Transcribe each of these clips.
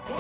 I'm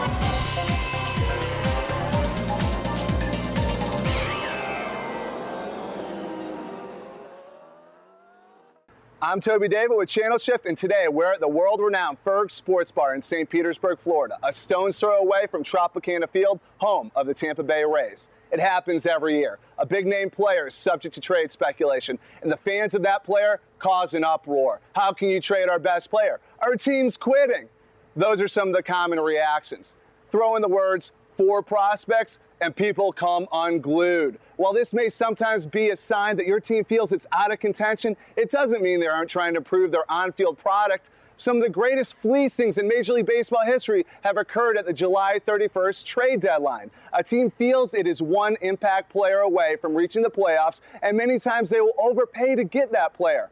Toby David with Channelshift, and today we're at the world-renowned Ferg Sports Bar in St. Petersburg, Florida, a stone's throw away from Tropicana Field, home of the Tampa Bay Rays. It happens every year. A big-name player is subject to trade speculation, and the fans of that player cause an uproar. How can you trade our best player? Our team's quitting. Those are some of the common reactions. Throw in the words, 4 prospects, and people come unglued. While this may sometimes be a sign that your team feels it's out of contention, it doesn't mean they aren't trying to improve their on-field product. Some of the greatest fleecings in Major League Baseball history have occurred at the July 31st trade deadline. A team feels it is one impact player away from reaching the playoffs, and many times they will overpay to get that player.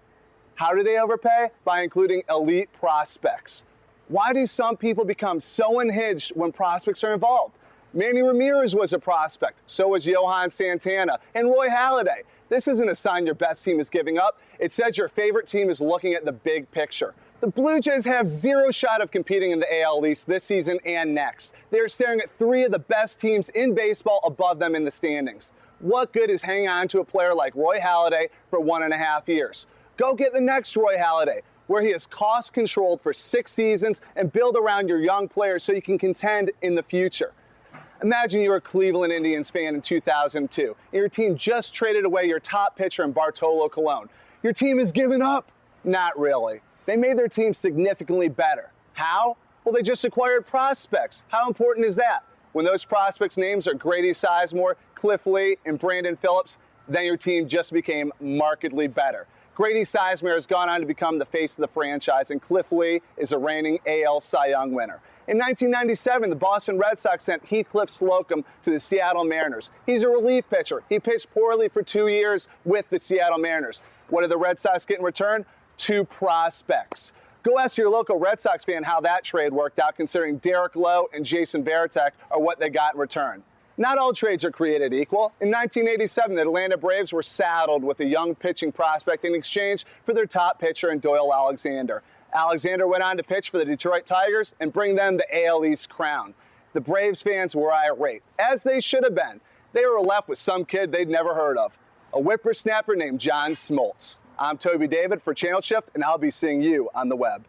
How do they overpay? By including elite prospects. Why do some people become so unhinged when prospects are involved? Manny Ramirez was a prospect, so was Johan Santana and Roy Halladay. This isn't a sign your best team is giving up. It says your favorite team is looking at the big picture. The Blue Jays have zero shot of competing in the AL East this season and next. They are staring at 3 of the best teams in baseball above them in the standings. What good is hanging on to a player like Roy Halladay for 1.5 years? Go get the next Roy Halladay, where he is cost controlled for 6 seasons, and build around your young players so you can contend in the future. Imagine you're a Cleveland Indians fan in 2002, and your team just traded away your top pitcher in Bartolo Colon. Your team has given up? Not really. They made their team significantly better. How? Well, they just acquired prospects. How important is that? When those prospects' names are Grady Sizemore, Cliff Lee, and Brandon Phillips, then your team just became markedly better. Grady Sizemore has gone on to become the face of the franchise, and Cliff Lee is a reigning AL Cy Young winner. In 1997, the Boston Red Sox sent Heathcliff Slocum to the Seattle Mariners. He's a relief pitcher. He pitched poorly for 2 years with the Seattle Mariners. What did the Red Sox get in return? 2 prospects. Go ask your local Red Sox fan how that trade worked out, considering Derek Lowe and Jason Varitek are what they got in return. Not all trades are created equal. In 1987, the Atlanta Braves were saddled with a young pitching prospect in exchange for their top pitcher in Doyle Alexander. Alexander went on to pitch for the Detroit Tigers and bring them the AL East crown. The Braves fans were irate, as they should have been. They were left with some kid they'd never heard of, a whippersnapper named John Smoltz. I'm Toby David for Channelshift, and I'll be seeing you on the web.